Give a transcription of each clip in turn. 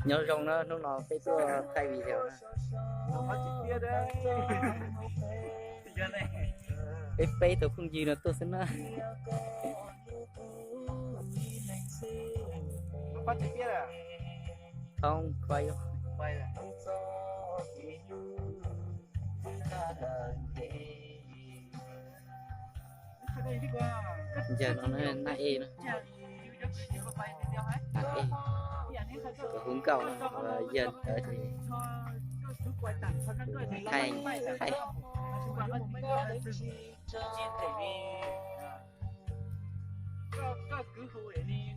nhớ trong nó lúc nào cái tôi thay vì theo nó phát trực tiếp đấy giờ này cái phê tôi không gì nữa tôi xin nó nó phát trực tiếp à không quay không quay rồi giờ nó nãy e nó tôi hướng cầu và giờ tới thì thay thay có cứ khu để đi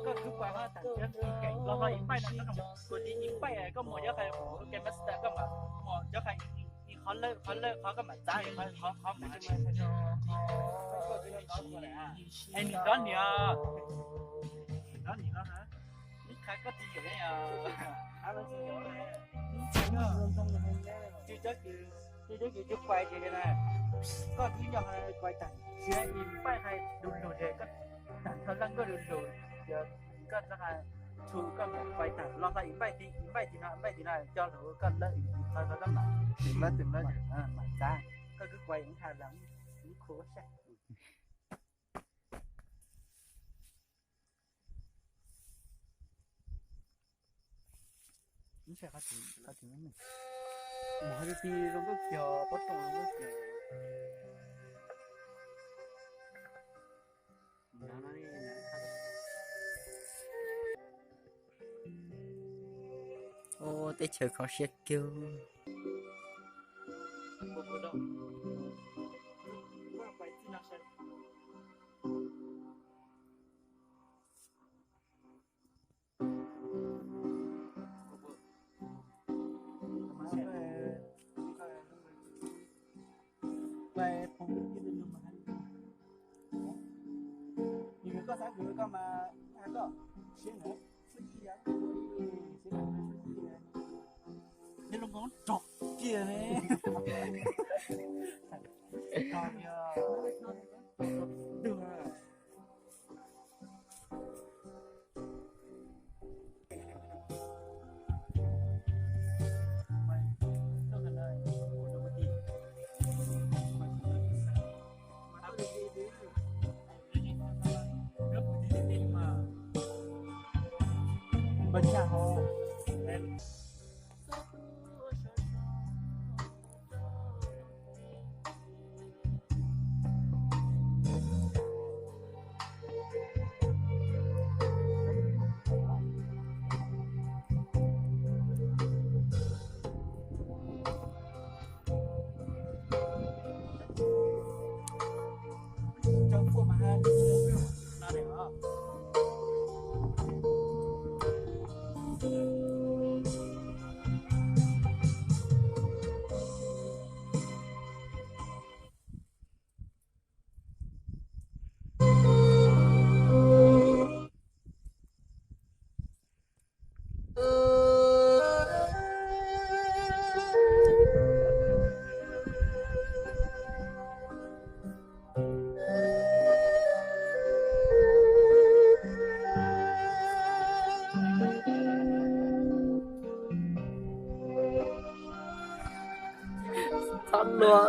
có cứ qua nó tặng cho đi cảnh lo lo bay nó không của đi những bay có một cái cái master có mà một cái khó có mà trái khó mà anh đó nhỉ đó nhỉ đó hả những cái có gì vậy à chưa chắc chưa quay gì thế này có thứ nhỏ này quay tặng chỉ là nhìn bay hay đun đun thế có tặng thật lăng có đun đun giờ có là chú có một quay tặng lo lại bay thì nào cho nó có lợi thôi nó mà từng lớp mà ra có cứ quay những hàng lắm những khổ sắc nó sẽ có chuyện mình mà cái gì nó có kiểu bắt đầu nó có kiểu nó đi ô tới chờ khó sẽ kêu bộ đâu qua phải tin nó sẽ về phòng cái đường mà thì có sáng gửi có mà ăn có xin nữa xin gì vậy xin nữa nên nó ngon trọc kia này còn đường bên nhà họ trong phố mà hai là để hả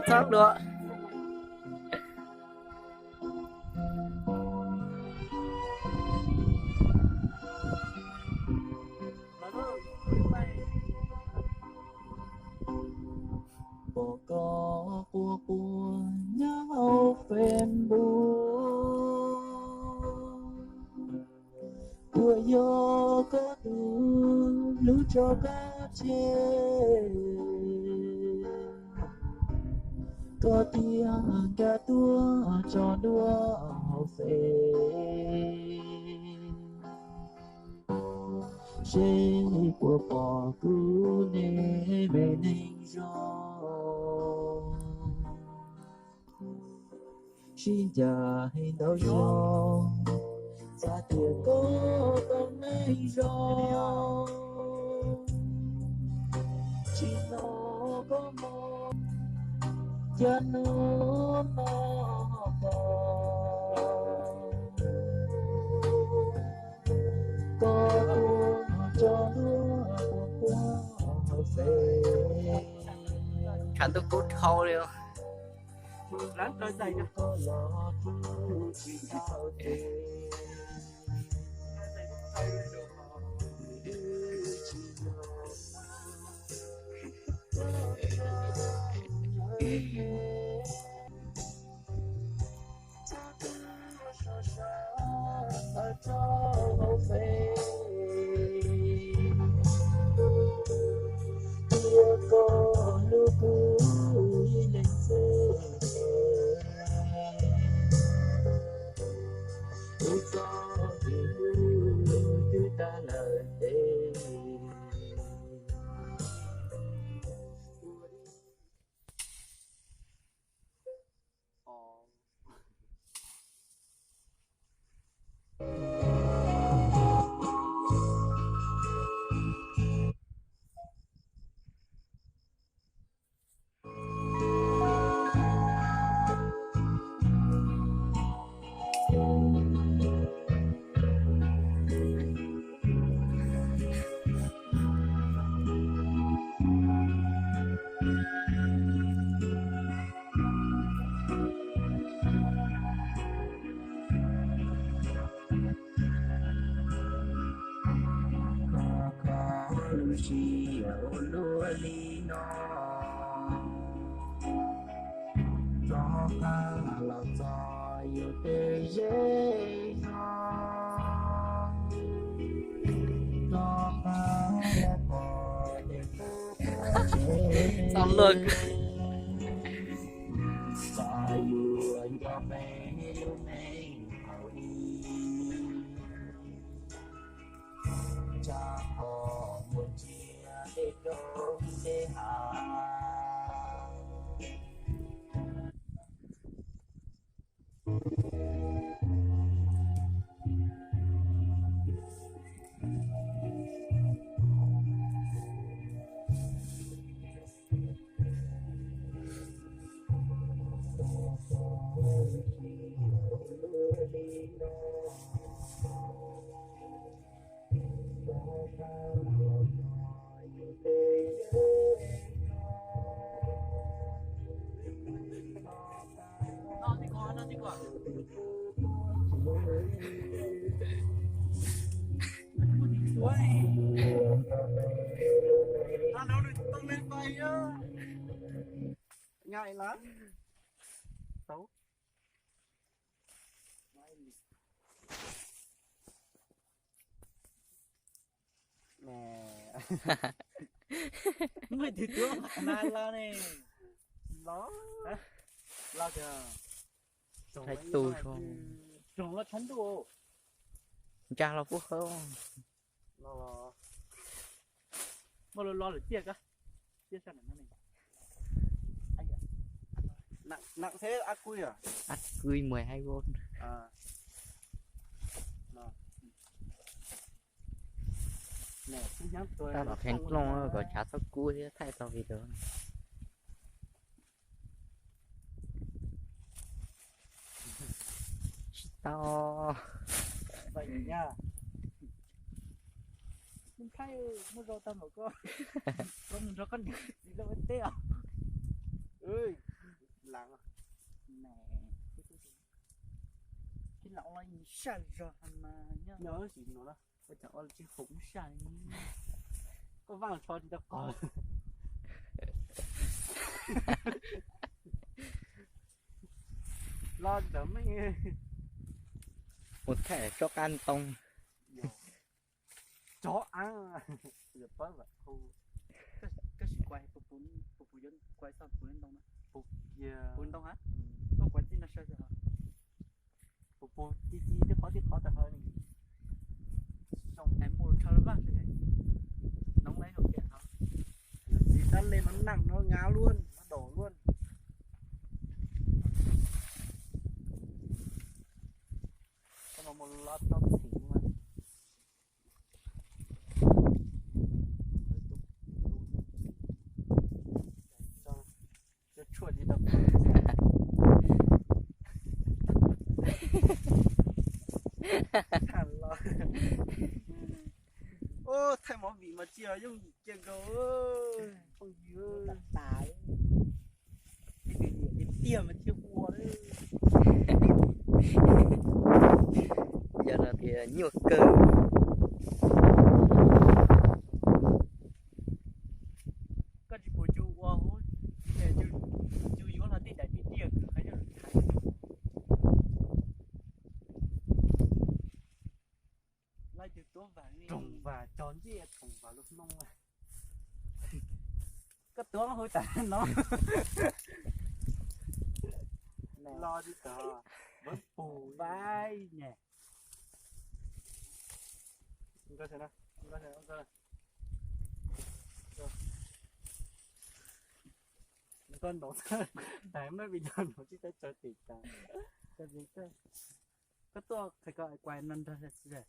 thoát lụa bộ có của nhau phèn buồn của yo có từ lúc cho cá chê có tiếng ca tua cho đua phê chế của bỏ cứ nề về ninh rồi xin chào hình đâu rồi xa tiệc có tâm ninh rồi chỉ nó có một chân nó có cho đua chẳng tôi cút thâu đi không lát đôi giày cho xong luôn ngại lắm xấu nè mày thì tướng này lo nè đó lo kìa thấy tôi không trồng nó chắn đồ cha là phúc không lo lo được tiếc á tiếc sao này nặng thế ác quy à? ắt quy 12V À. Nè, ta bảo thành long có chả sao cua thế thay tao video này. To vậy nha. Mình thay mua rau tao một con mình cho con gì đâu bên tê à? Ơi, lặng nè. Cái lọng là gì sai rồi mà nhá. Nhớ gì nó đó. Bây giờ là chỉ khủng sai. Có vang cho thì đâu có. Lo đỡ mấy nghe. Một thẻ cho can tông. Chó ăn. Giờ bớt vậy. Cái sự quay phục vụ dân quay sao phục vụ đông đó. Phục vụ đông hả? Có quay tin là sao giờ? Phục vụ tí khó thật hơn. Xong em mua cho nó vắt thế này. Nóng lấy hộp điện hả? Thì ta lên nó nặng nó ngáo luôn, nó đổ luôn. Có một lót tóc xỉn mà. Cho chuột đi đập. Hẳn lo. Ô, thay món vị mà chia dùng kia gấu ơi. Không gì ơi. Tải. tia mà chưa mua đấy. Giờ là thì nhiều cơ. Cái gì bố chú qua hút để chú yếu là tí đại tí tia cứ hay cho thải lại từ tốt và trồng và tròn chứ trồng vào lúc nông à cái tướng hơi tàn nó lo đi cờ vẫn bù vai nhỉ có thể nào có thể không con đổ đấy mới bị nhon một chiếc tay chơi tịt cái gì cái to phải gọi quay năn ra để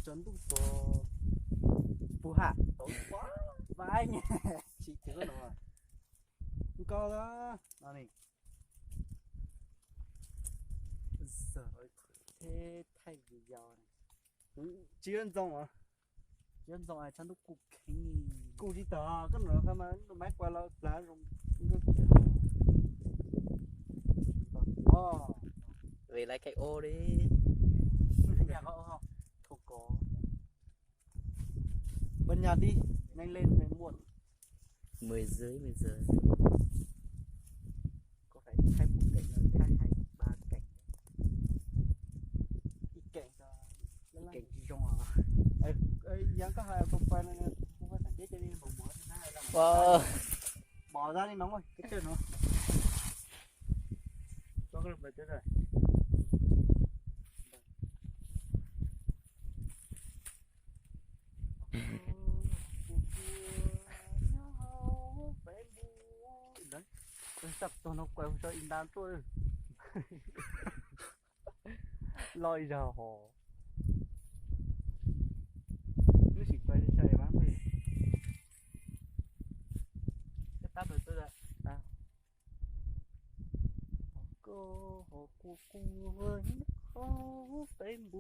chuẩn đủ to phù hạ tốt quá vai nhỉ chị chỉ có đâu à co đó đó này rồi thế thay vì giờ này chỉ ăn rong à chỉ ăn rong ai chăn lúc cụ đi tờ cái nữa mà máy qua lo lá rong Về lại cái ô đi. nhà có không không có bên nhà đi nhanh lên về muộn 10 giờ. có phải thay một cảnh rồi thay hai ba cảnh ít cảnh cho cảnh trong à ấy dáng có hai không phải không phải thằng chết cho nên bụng mỡ hai là bỏ ra đi nóng rồi cái chân nó có cái bật rồi đấy tôi sắp tôi nó quay cho in đàn tôi lôi giờ hồ cứ chỉ quay đi chơi bán thôi cái tắp rồi tôi đã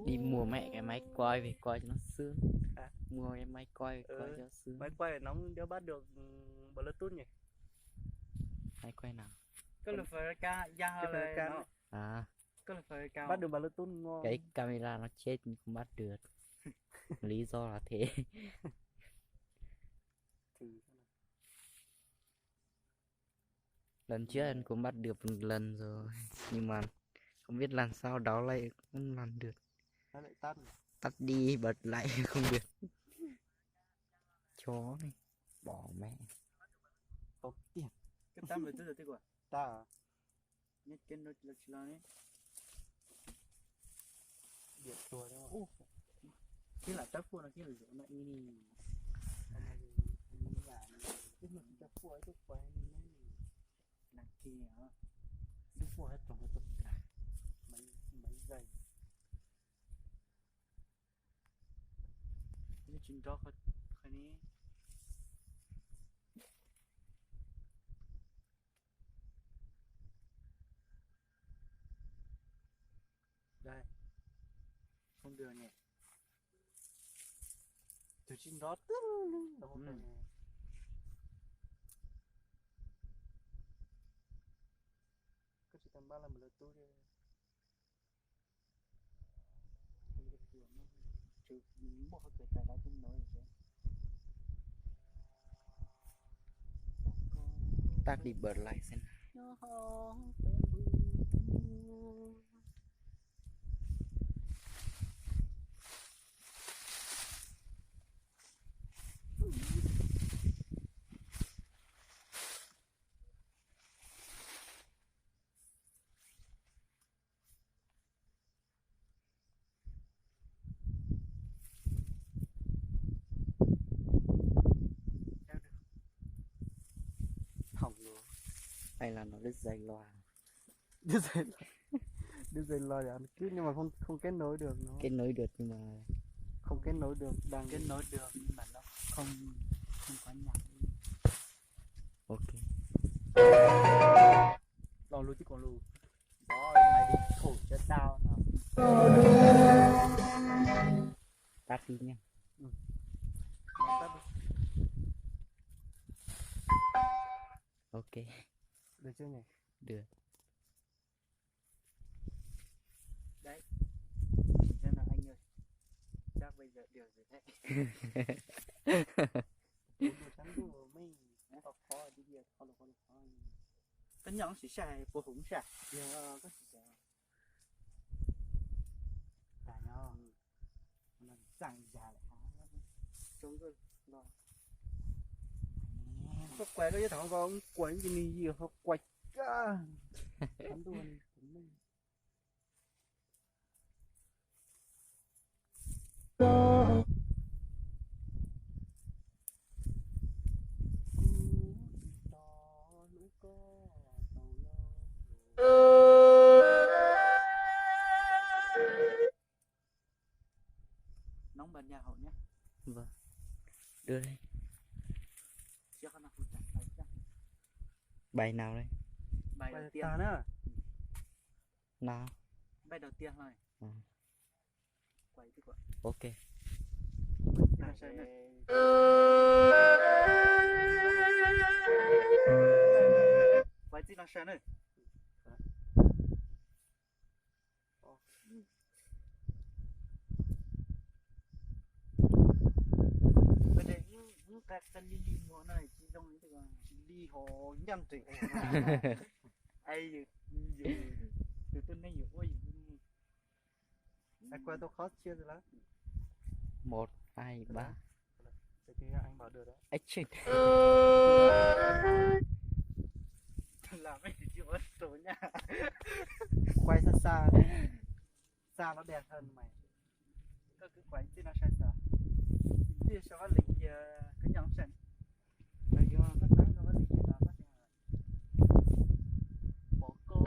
Đi mua mẹ cái máy quay về coi cho nó sướng. Mua cái máy quay coi cho sướng. máy quay nóng đéo bắt được Bluetooth nhỉ? Máy quay nào? Cái là phải ca ra nó. Cái là phải cao. Bắt được Bluetooth ngon. Cái camera nó chết nhưng không bắt được. Lý do là thế. Lần trước anh cũng bắt được một lần rồi, nhưng mà không biết làm sao đó lại không làm được. Nó lại tắt. Tắt đi bật lại không được. Chó này bỏ mẹ. Tốn tiền. Cái tắt rồi tức là tiếc quá. Ta à? Nhất cái nó là chỉ là đấy. Điện tua đấy mà. Cái là tắt phun là cái là rửa lại như cái mình cho phun ấy chút quay nặng kia hả? Chút phun hết trồng hết tất cả mấy giây. Cái chuyện đó phải ní. Đây không được nhỉ từ trên đó có chỉ tầm 3 lần một lượt tôi đi không được kiểu nó trừ một cái tài đã cũng nói rồi Tắt đi bật lại xem. Hay là nó đứt dây loa. đứt dây loa là cứ nhưng mà không kết nối được nó Kết nối được nhưng mà không kết nối được đang kết nối được nhưng mà nó không có nhạc. Ok. Lò lù chứ còn lù đó mày đi thổi cho tao nào. Tắt đi nha. Ok. Được chưa nhỉ? Được. cái nhọn xì xài của hùng xài giờ có xì xài tại nó mìnhสั่งdài chúng tôi lo có quay cái thằng con quay cái gì họ quay cả hắn luôn nóng bên nhà hậu nhé. Vâng. Đưa đây. Chưa có nào không chặt phải chắc. Bài nào đây? Bài đầu tiên nữa. Nào. Bài đầu tiên thôi. Quay đi quả. Ok. Quay gì nó sơn ơi. Cái ly hồ này chỉ trong những cái ly hồ nhâm trị ai từ từ này nhiều ôi anh qua tôi khó chưa rồi đó 1, 2, 3 thì anh bảo được đó action làm mấy cái chuyện tối nha quay xa xa xa nó đẹp hơn mày cứ quay chứ nó xa xa thì sao có lịch cái nhóm sen là do phát tán nó có lịch là phát bỏ cô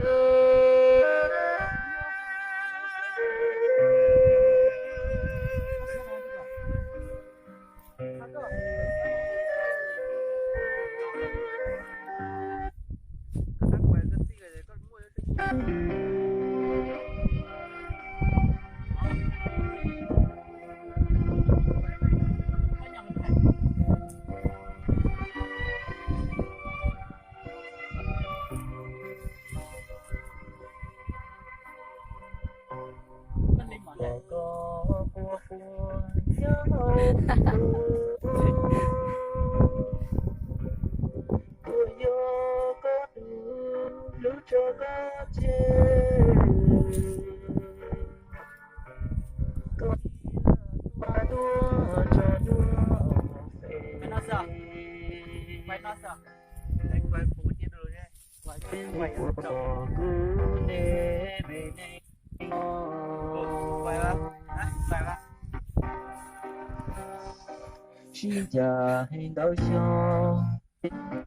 Xin chào hẹn đâu cho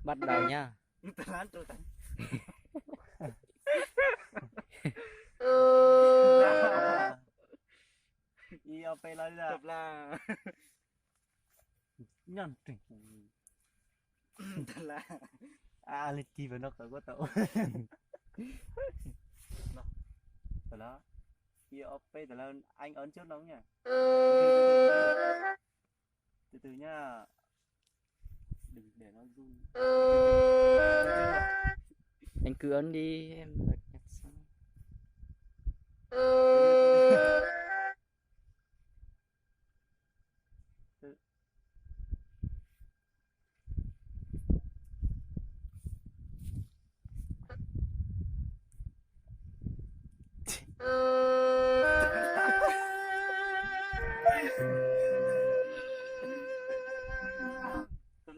bắt đầu nha. Yêu pe lên là chụp là nhận trình thật là lịch chi với nó có tàu thật đó yêu pe thật là anh ấn trước nóng nha từ từ nha đừng để nó run Anh cứ ấn đi em bật nhạc xong.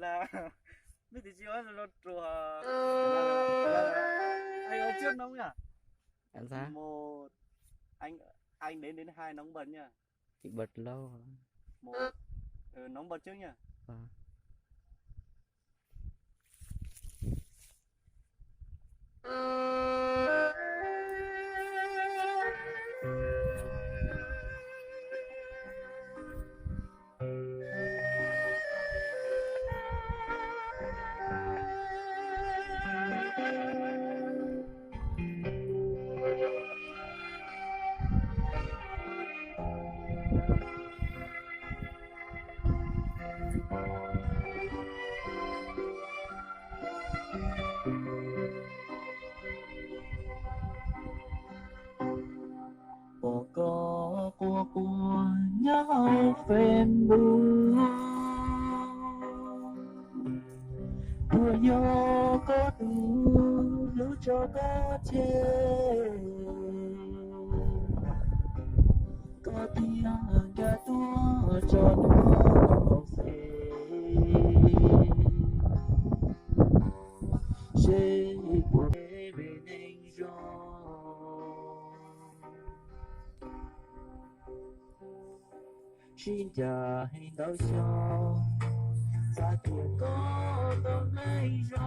là biết thì chưa nó trùa anh ở trước nóng nhỉ Làm sao? một anh đến 2 nóng bật nha Chị bật lâu rồi. Một nóng bật trước nha nhớ có đủ lúc cho có thể có tiếng đã tua cho nó về sẽ của về nên rồi xin chào hay đâu cho ta kia có đâu này rồi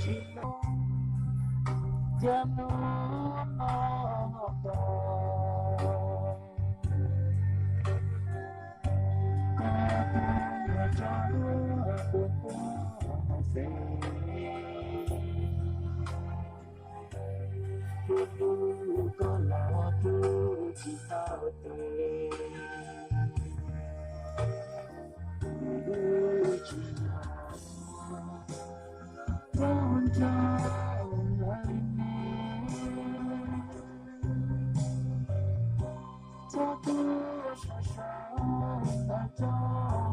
chỉ nó chẳng nó cho nó buồn quá về có là thứ chỉ tao tê chỉ là con trao lại mẹ cho tôi sợ sợ là cho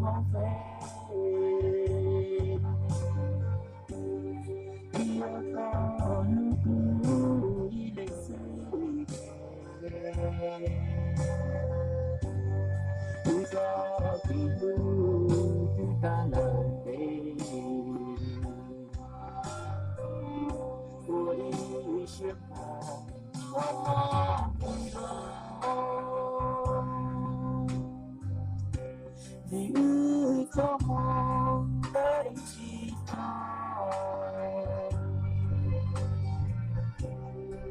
họ về yêu con cứ đi lịch sử tự do vì lưu chúng ta lời về của đi xếp hàng vì ước cho mong đến chỉ cho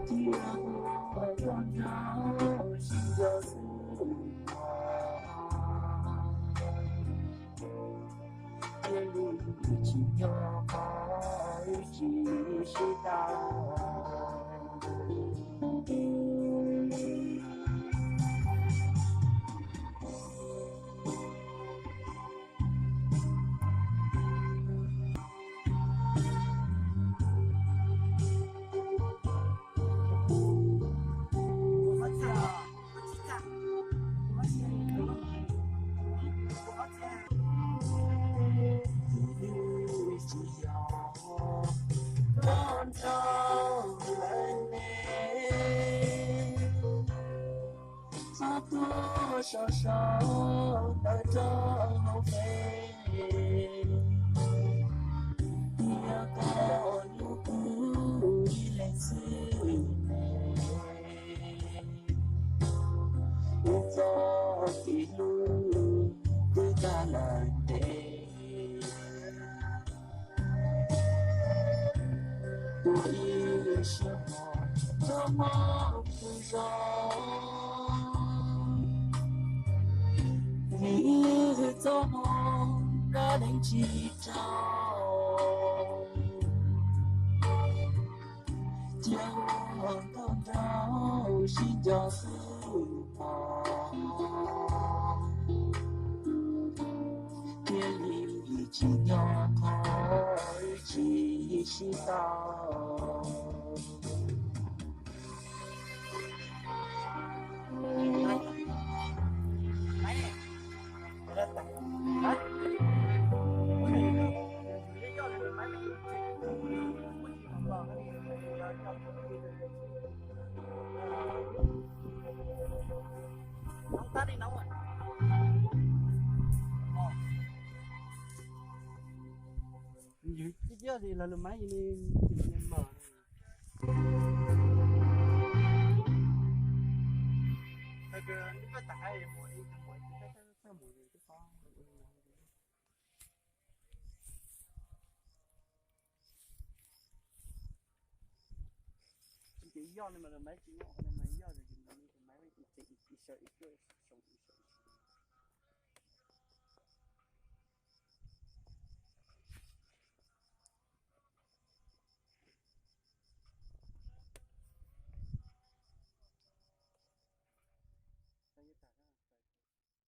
tiếng của con cháu xin cho sự thiên lý chỉ nhỏ có chỉ sẽ đau con trâu lên nè sao tôi sợ sợ đã cho nó về nhà con lúc cứ đi lên xứ nè do thì luôn cứ ta lần đây tôi yêu sợ cho mong tự do vì yêu cho mong đã đánh chỉ trao chiều hoàng con trao xin cho sự kia lý chỉ nhỏ thôi chỉ xin tao nóng tát đi nóng rồi cái kia thì là máy gì nên mở cái những cái tải mỗi cái mỗi cái con chỉ do nên mà máy chỉ ngọn nên máy do thì máy chỉ sợ ít chơi sống